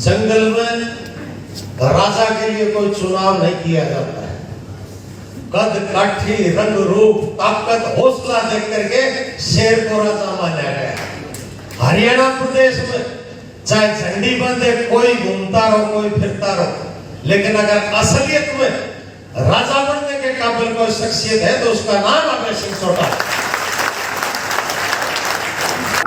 जंगल में राजा के लिए कोई चुनाव नहीं किया जाता है। कद काठी रंग रूप ताकत हौसला देख करके शेर को राजा माना गया। हरियाणा प्रदेश में चाहे झंडी बंदे कोई घूमता रहो कोई फिरता रहो, लेकिन अगर असलियत में राजा बनने के काबिल कोई शख्सियत है तो उसका नाम अभय सिंह चौटाला।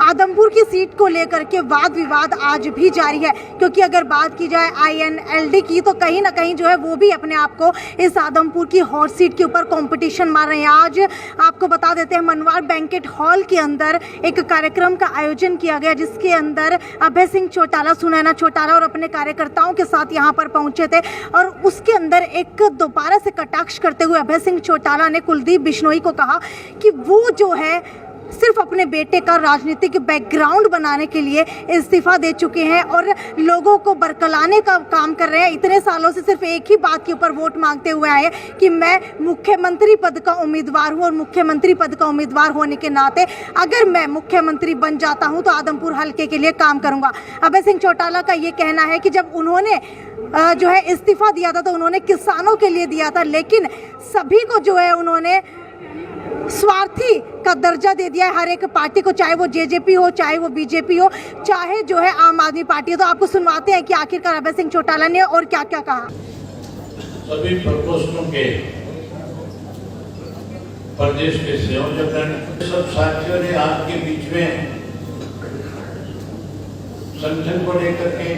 आदमपुर की सीट को लेकर के वाद विवाद आज भी जारी है, क्योंकि अगर बात की जाए INLD की तो कहीं ना कहीं जो है वो भी अपने आप को इस आदमपुर की हॉट सीट के ऊपर कंपटीशन मार रहे हैं। आज आपको बता देते हैं मनवार बैंकेट हॉल के अंदर एक कार्यक्रम का आयोजन किया गया, जिसके अंदर अभय सिंह चौटाला, सुनैना चौटाला और अपने कार्यकर्ताओं के साथ यहाँ पर पहुंचे थे। और उसके अंदर एक दोबारा से कटाक्ष करते हुए अभय सिंह चौटाला ने कुलदीप बिश्नोई को कहा कि वो जो है सिर्फ अपने बेटे का राजनीतिक बैकग्राउंड बनाने के लिए इस्तीफा दे चुके हैं और लोगों को बरकलाने का काम कर रहे हैं। इतने सालों से सिर्फ एक ही बात के ऊपर वोट मांगते हुए आए कि मैं मुख्यमंत्री पद का उम्मीदवार हूं और मुख्यमंत्री पद का उम्मीदवार होने के नाते अगर मैं मुख्यमंत्री बन जाता हूं तो आदमपुर हल्के के लिए काम करूंगा। अभय सिंह चौटाला का ये कहना है कि जब उन्होंने जो है इस्तीफा दिया था तो उन्होंने किसानों के लिए दिया था, लेकिन सभी को जो है उन्होंने स्वार्थी का दर्जा दे दिया है हर एक पार्टी को, चाहे वो JJP हो, चाहे वो BJP हो, चाहे जो है आम आदमी पार्टी हो। तो आपको सुनवाते हैं कि आखिरकार अभय सिंह चौटाला ने और क्या क्या कहा। सभी प्रकोष्ठों के प्रदेश के संयोजक सब साथियों ने आपके बीच में संगठन को लेकर के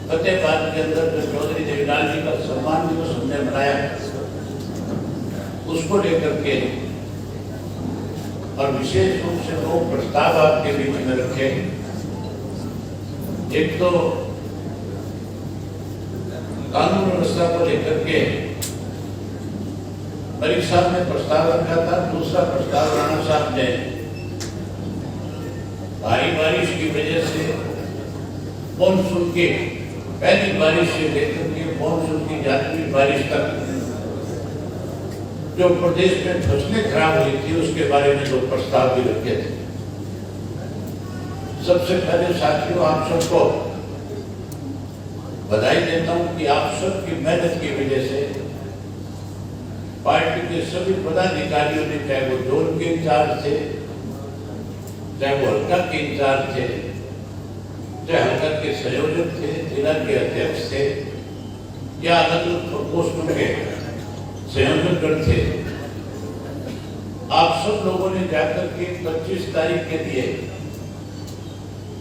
फतेहाबाद के अंदर जो चौधरी देवलाल जी का सम्मान दिवस हमने मनाया उसको लेकर के और विशेष रूप से दो प्रस्ताव आपके बीच में रखे। एक तो कानून व्यवस्था को लेकर के परीक्षा में प्रस्ताव रखा था, दूसरा प्रस्ताव राणा साहब ने भारी बारिश की वजह से मानसून के पहली बारिश से लेकर के मानसून की जाती बारिश तक जो प्रदेश में फसलें खराब हुई थी उसके बारे में दो प्रस्ताव भी रखे थे। सबसे पहले साथियों आप सबको बधाई देता हूं कि आप सबकी मेहनत की वजह से पार्टी के सभी पदाधिकारियों ने, चाहे वो जोन के इंचार्ज थे, चाहे वो हल्का के इंचार्ज थे, चाहे हल्का के संयोजक थे, जिला के अध्यक्ष थे या अलग अलग प्रकोष्ठों के संयोजक थे, आप सब लोगों ने जाकर के 25 तारीख के लिए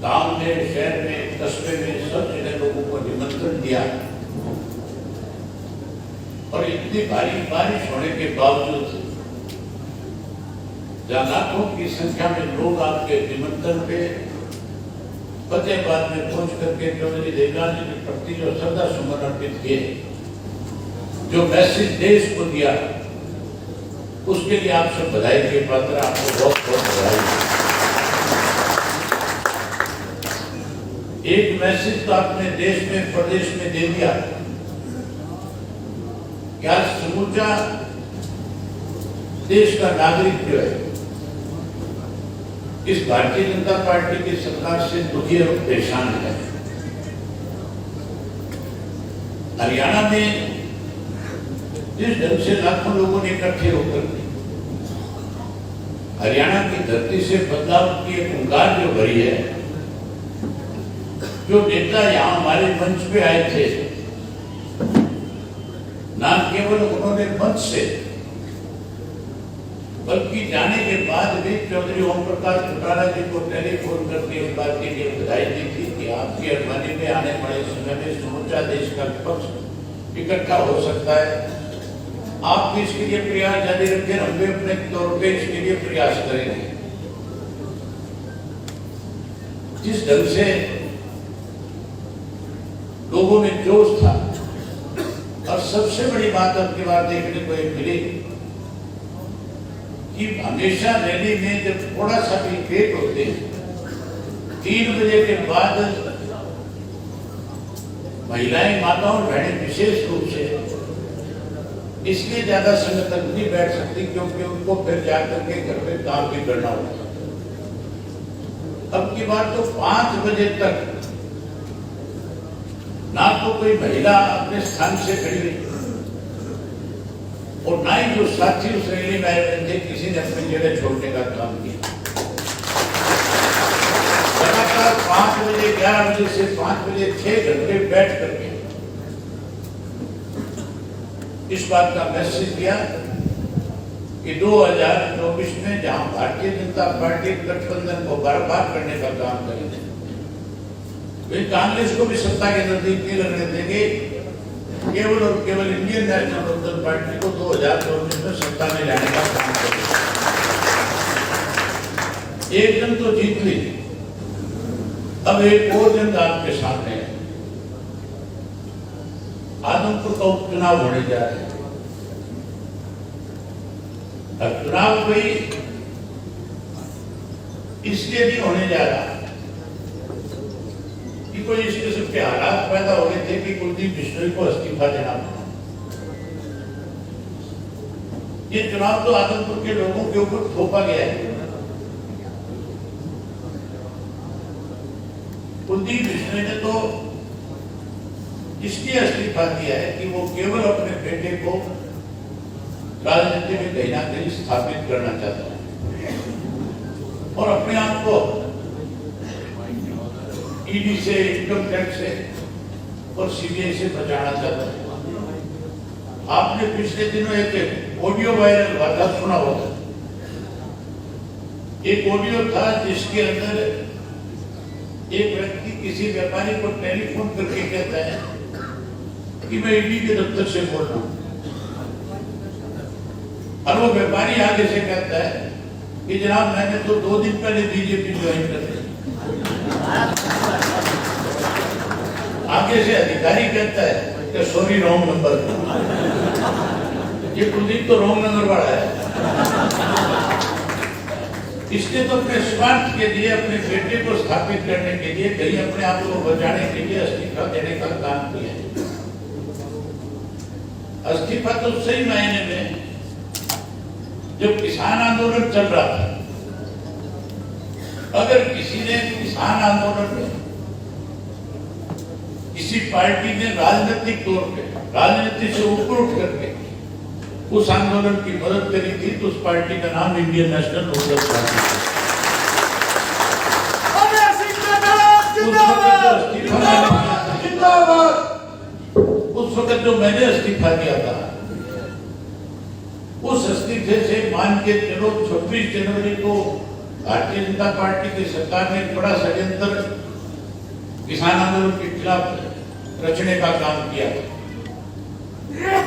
गांव में, शहर में, कस्बे में सब जगह लोगों को निमंत्रण दिया और इतनी भारी बारिश होने के बावजूद जहां लाखों की संख्या में लोग आपके निमंत्रण पे फतेहाबाद में पहुंच करके चौधरी देवलाल जी के प्रति जो श्रद्धा सुमन अर्पित किए, जो मैसेज देश को दिया, उसके लिए आप सब बधाई के पात्र। आपको बहुत बहुत बधाई। एक मैसेज तो आपने देश में, प्रदेश में दे दिया। क्या समूचा देश का नागरिक जो है इस भारतीय जनता पार्टी की सरकार से दुखी और परेशान है। हरियाणा में जिस ढंग से लाखों लोगों ने इकट्ठे होकर हरियाणा की धरती से बदलाव की एक हुंकार जो भरी है, जो नेता यहाँ हमारे मंच पे आए थे, ना केवल उन्होंने मंच से बल्कि जाने के बाद भी चौधरी ओम प्रकाश चौटाला जी को टेलीफोन करके इस बात के लिए बधाई दी थी कि आपकी अरमानी में आने वाले समय में समूचा देश का विपक्ष इकट्ठा हो सकता है। आप भी इसके लिए प्रयास जारी रखें, हम भी अपने तौर पे इसके लिए प्रयास करेंगे। जिस ढंग से लोगों में जोश था, और सबसे बड़ी बात अब की बात देखने को मिली कि हमेशा रैली में जब थोड़ा सा भी लेट होते 3 बजे के बाद महिलाएं, माताओं, बहनें विशेष रूप से इसलिए ज्यादा समय तक नहीं बैठ सकती क्योंकि उनको फिर जाकर के घर पे काम भी करना होता। अब की बात तो 5 बजे तक तो कोई महिला अपने स्थान से खड़ी हुई और ना ही जो साथी उस रैली में आए थे किसी ने अपनी जगह छोड़ने का काम किया। लगातार 5 बजे 11 बजे से 5 बजे 6 घंटे बैठ करके इस बात का मैसेज दिया कि 2024 में जहां भारतीय जनता पार्टी गठबंधन को बर्बाद करने का काम करेंगे, वे कांग्रेस को भी सत्ता के नजदीक नहीं लगने देंगे। केवल और केवल इंडियन नेशनल लोकदल पार्टी को 2024 में सत्ता में लाने का काम करेंगे। एक जंग तो जीत ली, अब एक और जंग आपके सामने है। आदमपुर का उपचुनाव होने जा रहे हैं। अब चुनाव कोई इसलिए नहीं होने जा रहा कि कोई इस किस्म के हालात पैदा हो गए थे कि कुलदीप बिश्नोई को इस्तीफा देना पड़ा। ये चुनाव तो आदमपुर के लोगों के ऊपर थोपा गया है। कुलदीप बिश्नोई ने तो इसलिए इस्तीफा दिया है कि वो केवल अपने बेटे को राजनीति में कहीं ना कहीं स्थापित करना चाहता है और अपने आप को ईडी से, इनकम टैक्स से और सीबीआई से बचाना चाहता है। आपने पिछले दिनों एक ऑडियो वायरल हुआ था, सुना होगा। एक ऑडियो था जिसके अंदर एक व्यक्ति किसी व्यापारी को टेलीफोन करके कहता है कि मैं ईडी के दफ्तर से बोल रहा हूं, और वो व्यापारी आगे से कहता है कि जनाब मैंने तो 2 दिन पहले बीजेपी ज्वाइन कर ली। आगे से अधिकारी कहता है कि सॉरी रॉन्ग नंबर। ये कुलदीप तो रॉन्ग नंबर वाला है। इसने तो अपने स्वार्थ के लिए, अपने बेटे को स्थापित करने के लिए, कहीं अपने आप को बचाने के लिए इस्तीफा देने का काम किया। इस्तीफा तो सही मायने में जब किसान आंदोलन चल रहा था, अगर किसी ने किसान आंदोलन में किसी पार्टी ने राजनीतिक तौर पे, राजनीति से ऊपर उठ करके उस आंदोलन की मदद करी थी तो उस पार्टी का नाम इंडियन नेशनल लोकदल पार्टी है। उस वक्त जो मैंने इस्तीफा दिया था, उस इस्तीफे से मान के चलो 26 जनवरी को भारतीय जनता पार्टी की सरकार ने एक बड़ा षड्यंत्र किसान आंदोलन के खिलाफ रचने का काम किया।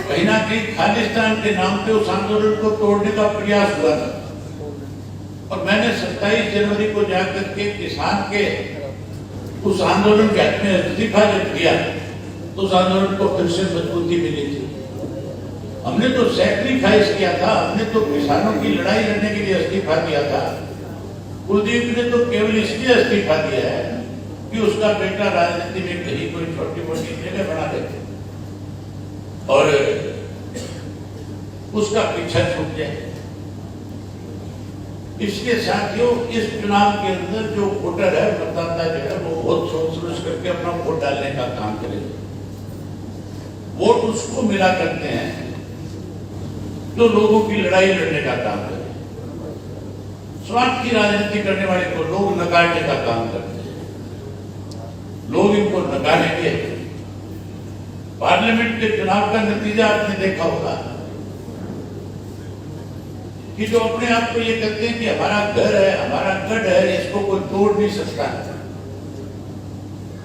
कहीं ना कहीं खालिस्तान के नाम पे उस आंदोलन को तोड़ने का प्रयास हुआ था और मैंने 27 जनवरी को जाकर के किसान के उस आंदोलन के हक में इस्तीफा जब दिया तो उस आंदोलन को फिर से मजबूती मिली थी। हमने तो सैक्रिफाइस किया था, हमने तो किसानों की लड़ाई लड़ने के लिए इस्तीफा दिया था। कुलदीप ने तो केवल इसलिए इस्तीफा दिया है कि उसका बेटा राजनीति में कहीं कोई छोटी मोटी जगह बना देते और उसका पीछा छूट जाए। इसके साथियों, इस चुनाव के अंदर जो वोटर है, मतदाता जो है, वो बहुत सोच समझ करके अपना वोट डालने का काम करेगा। वोट उसको मिला करते हैं जो लोगों की लड़ाई लड़ने का काम करे। स्वार्थ की राजनीति करने वाले को लोग नकारने का काम करते हैं। लोग इनको नकारेंगे। पार्लियामेंट के चुनाव का नतीजा आपने देखा होगा कि जो अपने आप को ये कहते हैं कि हमारा घर है, हमारा गढ़ है, इसको कोई तोड़ नहीं सकता।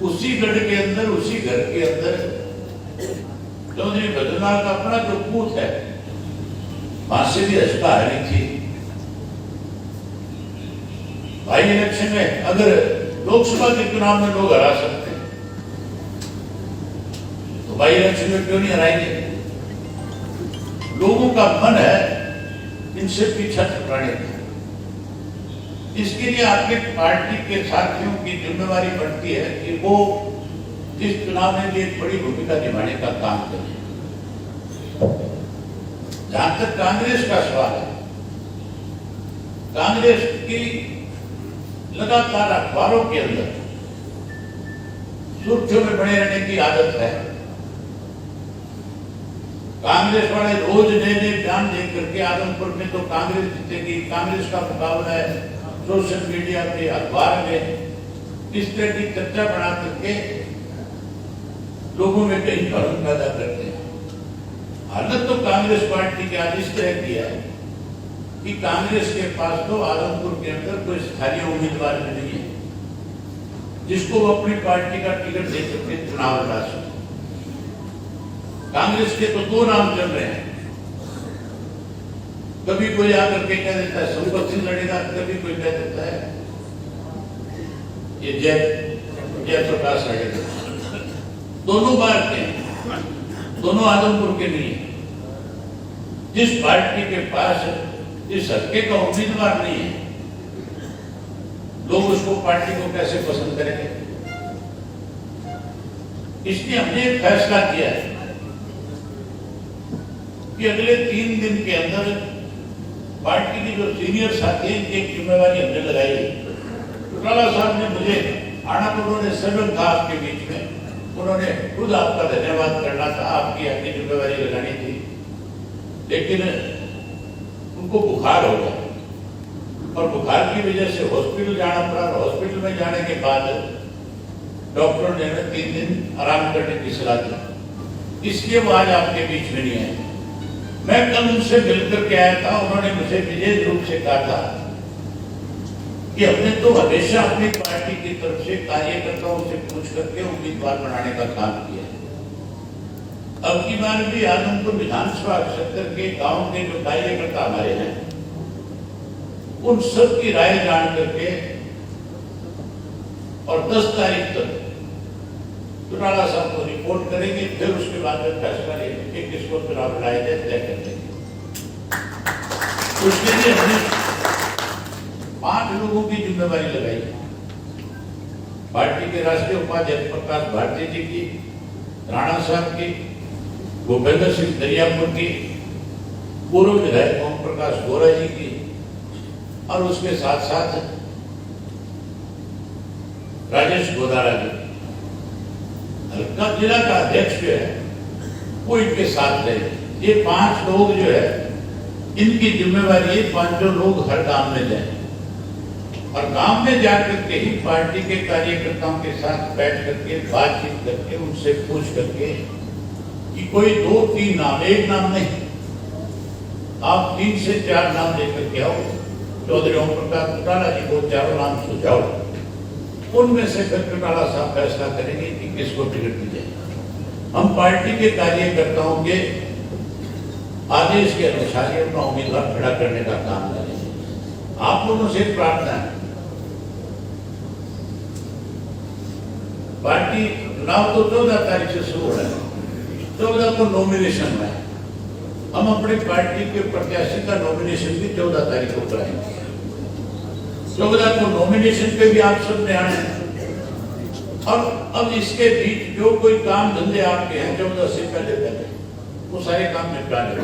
उसी गढ़ के अंदर, उसी घर के अंदर चौधरी भजनलाल का अपना जो बूथ है, वहां से भी हस्ता हरी थी। भाई इलेक्शन में अगर लोकसभा के चुनाव में लोग हरा सकते हैं तो भाई इलेक्शन में क्यों नहीं हराएंगे? लोगों का मन है इनसे पीछा छुड़ाने का। इसके लिए आपके पार्टी के साथियों की जिम्मेवारी बनती है कि वो इस चुनाव में भी एक बड़ी भूमिका निभाने का काम करें। जहां तक कांग्रेस का सवाल है, कांग्रेस की लगातार अखबारों के अंदर सुर्खियों में बने रहने की आदत है। कांग्रेस वाले रोज नए नए बयान दे करके आदमपुर में तो कांग्रेस जीतेगी, कांग्रेस का मुकाबला है, सोशल मीडिया पे, अखबार में इस तरह की चर्चा बना करके लोगों में कहीं भ्रम पैदा करते हैं। हालत तो कांग्रेस पार्टी की आज इस तरह की है कि कांग्रेस के पास तो आदमपुर के अंदर कोई स्थानीय उम्मीदवार भी नहीं है जिसको वो अपनी पार्टी का टिकट दे करके चुनाव लड़ा सके। कांग्रेस के तो दो नाम चल रहे हैं, कभी कोई आकर के कह देता है संपत सिंह लड़ेगा, कभी कोई कह देता है ये जयप्रकाश लड़ेगा। दोनों बार के हैं, दोनों आदमपुर के नहीं है। जिस पार्टी के पास इस हल्के का उम्मीदवार नहीं है, लोग उसको पार्टी को कैसे पसंद करेंगे? इसलिए हमने एक फैसला किया है कि अगले 3 दिन के अंदर पार्टी की जो सीनियर साथी हैं एक जिम्मेवारी हमने लगाई है। चौटाला साहब ने मुझे आना तो उन्होंने सडन था आपके बीच में, उन्होंने खुद आपका धन्यवाद करना था, आपकी अपनी जिम्मेवारी लगानी थी, लेकिन उनको बुखार हो गया और बुखार की वजह से हॉस्पिटल जाना पड़ा। हॉस्पिटल में जाने के बाद डॉक्टर ने 3 दिन आराम करने की सलाह दी, इसलिए वो आज आपके बीच में नहीं है। मैं कल उनसे मिलकर के आया था, उन्होंने मुझे विशेष रूप से कहा था कि हमने तो हमेशा अपनी पार्टी की तरफ से कार्यकर्ताओं से पूछ करके उम्मीदवार बनाने का काम किया है। अब की बार भी आदमपुर विधानसभा क्षेत्र के गांव के जो कार्यकर्ता हमारे हैं उन सब की राय जान करके और 10 तारीख तक चौटाला साहब को रिपोर्ट करेंगे, फिर उसके बाद में फैसला लेंगे कि किसको चुनाव लड़ाया जाए, तय कर देंगे। उसके लिए हमने 5 लोगों की जिम्मेवारी लगाई है। पार्टी के राष्ट्रीय उपाध्यक्ष प्रकाश भारती जी की, राणा साहब की, भूपेंद्र सिंह दरियापुर की, पूर्व विधायक ओम प्रकाश गोरा जी की, और उसके साथ साथ राजेश गोदारा जी। हल्का जिला का अध्यक्ष जो है वो इनके साथ रहे। ये 5 लोग जो है इनकी जिम्मेवारी है 5 लोग हर गांव में जाए और गांव में जाकर के ही पार्टी के कार्यकर्ताओं के साथ बैठ करके बातचीत करके उनसे पूछ करके कि कोई 2-3 नाम, एक नाम नहीं, आप 3 से 4 नाम लेकर के आओ, चौधरी ओम प्रकाश चौटाला जी को 4 नाम सुझाओ, उनमें से फिर चौटाला साहब फैसला करेंगे कि किसको टिकट दी जाए। हम पार्टी के कार्यकर्ताओं के आदेश के अनुसार ही अपना उम्मीदवार खड़ा करने का काम करेंगे। आप लोगों से प्रार्थना है, पार्टी चुनाव तो 14 तारीख से शुरू हो रहा है, 14 को नॉमिनेशन है। हम अपने पार्टी के प्रत्याशी का नॉमिनेशन भी 14 तारीख को कराएंगे। 14 को नॉमिनेशन पे भी आप सब ने आना है और अब इसके बीच जो कोई काम धंधे आपके हैं 14 से पहले वो सारे काम निपटा लें।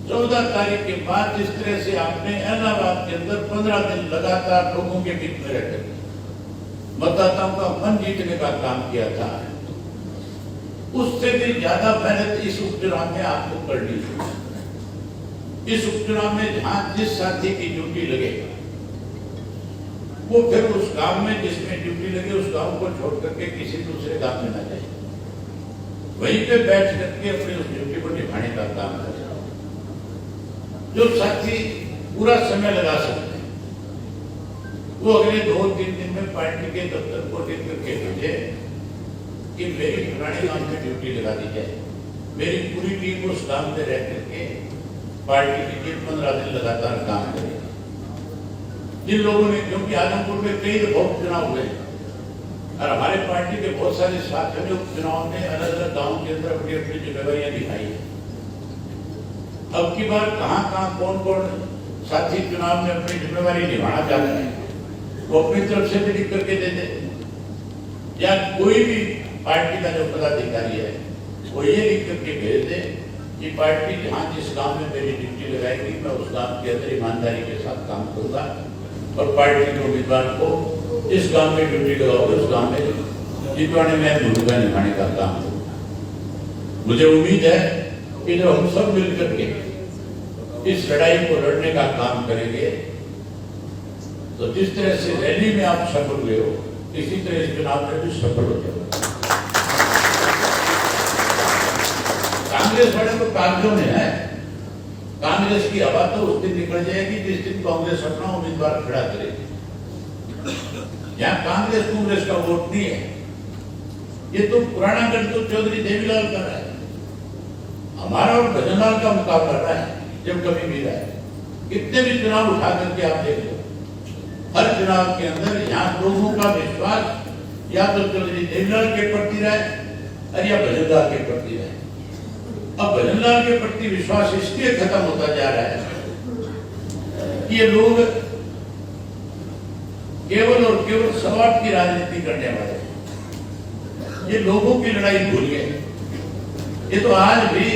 14 तारीख के बाद जिस तरह से आपने इलाहाबाद के अंदर 15 दिन लगातार लोगों के बीच में रहकर मतदाताओं का मन जीतने का काम किया था, उससे भी ज्यादा मेहनत इस उपचुनाव में आपको करनी है। इस उपचुनाव में जहां जिस साथी की ड्यूटी लगे वो फिर उस गांव में जिसमें ड्यूटी लगे उस गांव को छोड़ करके किसी दूसरे गांव में ना जाए, वहीं पे बैठ करके अपनी उस ड्यूटी को निभाने का काम करें। जो साथी पूरा समय लगा सकते हैं वो अगले 2-3 दिन में पार्टी के दफ्तर को लिख करके भेजे कि मेरी पुराने गांव में ड्यूटी लगा दी जाए, मेरी पूरी टीम उस गांव में रह करके पार्टी के लिए 15 दिन लगातार काम करेगी। जिन लोगों ने, क्योंकि आदमपुर में कई उपचुनाव हुए और हमारे पार्टी के बहुत सारे साथियों ने उपचुनाव में अलग अलग गांवों के अंदर अपनी अपनी जिम्मेवारियां निभाई है। अब की बार कहां कौन कौन साथी चुनाव में अपनी जिम्मेवारी निभाना चाहते हैं वो अपनी तरफ से भी लिख करके दे दे, या कोई भी पार्टी का जो पदाधिकारी है वो ये लिख करके भेज दे कि पार्टी जहां जिस गांव में मेरी ड्यूटी लगाएगी मैं उस गांव के अंदर ईमानदारी के साथ काम करूंगा और पार्टी के उम्मीदवार को जिस गांव में ड्यूटी लगाओगे उस गांव में जितवाने में भूमिका निभाने का काम होगा। मुझे उम्मीद है कि जब हम सब मिलकर के इस लड़ाई को लड़ने का काम करेंगे तो जिस तरह से रैली में आप सफल हुए हो, इसी तरह इस चुनाव में भी सफल हो जाओ। कांग्रेस वाले तो कागजों में है, कांग्रेस की हवा तो उस दिन निकल जाएगी जिस दिन कांग्रेस अपना उम्मीदवार खड़ा करेगी। यहाँ कांग्रेस का वोट नहीं है, ये तो पुराना गढ़ तो चौधरी देवीलाल कर रहा है, हमारा और भजनलाल का मुकाबला रहा है जब कभी भी रहा है। कितने भी चुनाव उठा करके आप देख लो, हर चुनाव के अंदर यहाँ लोगों का विश्वास या तो चौधरी देवीलाल के प्रति रहे या भजनलाल के प्रति रहे। अब भजनलाल के प्रति विश्वास इसलिए खत्म होता जा रहा है कि ये लोग केवल और केवल स्वार्थ की राजनीति करने वाले हैं। ये लोगों की लड़ाई भूल गए। ये तो आज भी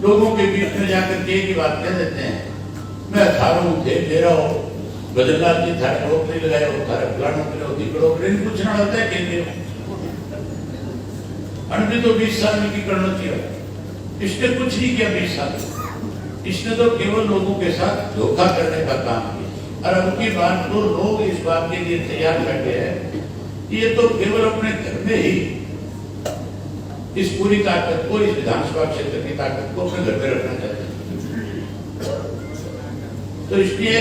लोगों के बीच में जाकर के की बात कह देते हैं, मैं अठारों दे रहा हूँ, भजनलाल जी थारे नौकरी लगाए हो, थारे फलानों के लिए धिकड़ों के लिए पूछना होता है कि अनबी तो 20 साल में की करना चाहिए। इसने कुछ नहीं किया 20 साल, इसने तो केवल लोगों के साथ धोखा करने का काम किया। और अब की बात तो लोग इस बात के लिए तैयार बैठे हैं, ये तो केवल अपने घर में ही इस पूरी ताकत को, इस विधानसभा क्षेत्र की ताकत को अपने घर में रखना चाहते हैं। तो इसलिए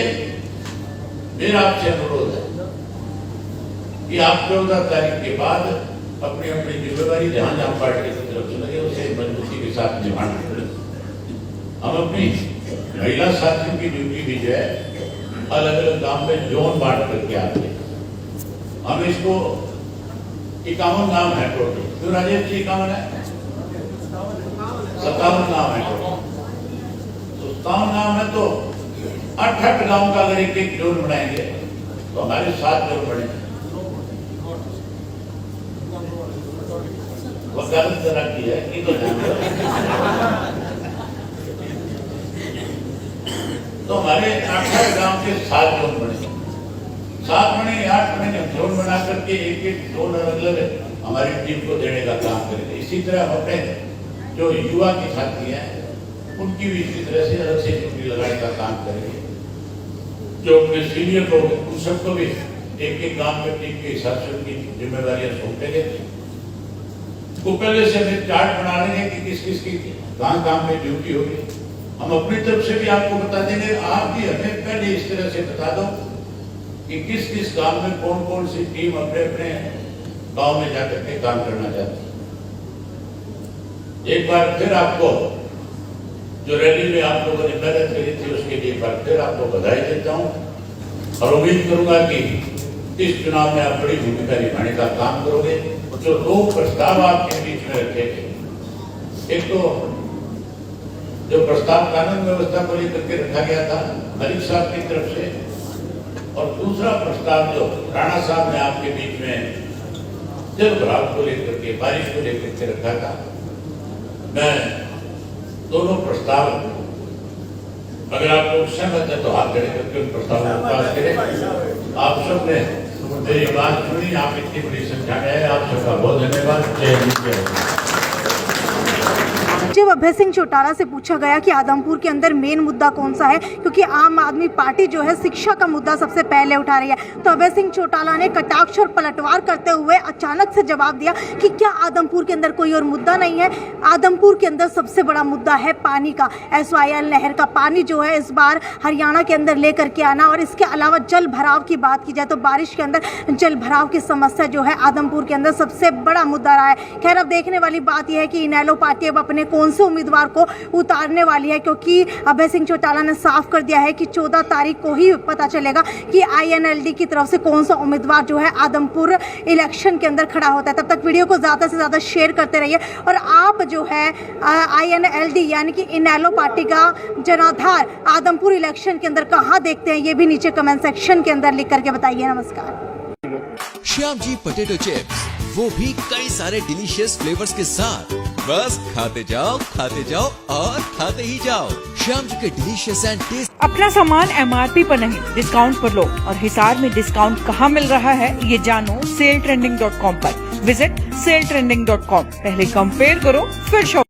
मेरा आपसे अनुरोध है कि आप 14 तारीख के बाद अपनी अपनी जिम्मेदारी जहां जहां पार्टी की तरफ से लगे उसे मजबूती के साथ निभाना पड़े। हम अपनी महिला साथियों की ड्यूटी भी जो है अलग अलग गांव में जोन बांट करके आते हैं। हम इसको 51 गांव है टोटल, क्यों राजेश जी 51 है, 57 गांव है टोटल। 57 गांव है तो 8 गांव का अगर एक जोन बनाएंगे तो हमारे 7 जोन बनेंगे। वकालत जरा की है कि तो हमारे 8 गांव के 7 जोन बने, 7 बने 8 बने, जोन बना करके एक जोन अलग अलग हमारी टीम को देने का काम करेंगे। इसी तरह हम अपने जो युवा की साथी हैं उनकी भी इसी तरह से अलग से ड्यूटी लगाने का काम करेंगे। जो अपने सीनियर लोग उन सबको भी एक गांव में टीम के हिसाब से उनकी जिम्मेदारियां सौंपेंगे। वो पहले से हमें चार्ट बना लेंगे कि किस किस की कहाँ में ड्यूटी होगी। हम अपनी तरफ से भी आपको बता देंगे, आप भी हमें पहले इस तरह से बता दो कि किस किस गांव में कौन कौन सी टीम अपने अपने गांव में जाकर के काम करना चाहती है। एक बार फिर आपको जो रैली में आप लोगों ने मेहनत करी थी उसके लिए एक बार फिर आपको बधाई देता हूँ और उम्मीद करूंगा कि इस चुनाव में आप बड़ी भूमिका निभाने का काम करोगे। जो 2 प्रस्ताव आपके बीच में रखे थे, एक तो जो प्रस्ताव कानून व्यवस्था को लेकर के रखा गया था मलिक साहब की तरफ से, और दूसरा प्रस्ताव जो राणा साहब ने आपके बीच में जल भराव को लेकर के, बारिश को लेकर के रखा था। मैं दोनों प्रस्ताव, अगर आप लोग सहमत है तो हाथ खड़े करके उन प्रस्ताव को पास करें। आप सब ने मेरी बात सुनी, आप इतनी बड़ी संख्या में है, आप सबका बहुत धन्यवाद। जय हिंद, जय भारत। जब अभय सिंह चौटाला से पूछा गया कि आदमपुर के अंदर मेन मुद्दा कौन सा है, क्योंकि आम आदमी पार्टी जो है शिक्षा का मुद्दा सबसे पहले उठा रही है, तो अभय सिंह चौटाला ने कटाक्ष और पलटवार करते हुए अचानक से जवाब दिया कि क्या आदमपुर के अंदर कोई और मुद्दा नहीं है। आदमपुर के अंदर सबसे बड़ा मुद्दा है पानी का। SYL नहर का पानी जो है इस बार हरियाणा के अंदर लेकर के आना, और इसके अलावा जल भराव की बात की जाए तो बारिश के अंदर जल भराव की समस्या जो है आदमपुर के अंदर सबसे बड़ा मुद्दा रहा है। खैर, अब देखने वाली बात यह है कि इनेलो पार्टी अब अपने कौन से उम्मीदवार को उतारने वाली है, क्योंकि अभय सिंह चौटाला ने साफ कर दिया है कि 14 तारीख को ही पता चलेगा कि INLD की तरफ से कौन सा उम्मीदवार जो है आदमपुर इलेक्शन के अंदर खड़ा होता है। तब तक वीडियो को ज़्यादा से ज़्यादा शेयर करते रहिए, और आप जो है INLD यानी कि इनेलो पार्टी का जनाधार आदमपुर इलेक्शन के अंदर कहाँ देखते हैं, ये भी नीचे कमेंट सेक्शन के अंदर लिख करके बताइए। नमस्कार। श्याम जी पोटैटो चिप्स, वो भी कई सारे डिलीशियस फ्लेवर्स के साथ। बस खाते जाओ और खाते ही जाओ। श्याम जी के डिलीशियस एंड टेस्ट। अपना सामान MRP पर नहीं, डिस्काउंट पर लो। और हिसार में डिस्काउंट कहाँ मिल रहा है ये जानो SaleTrending.com पर। विजिट सेलट्रेंडिंग.com। पहले कंपेयर करो फिर शॉप।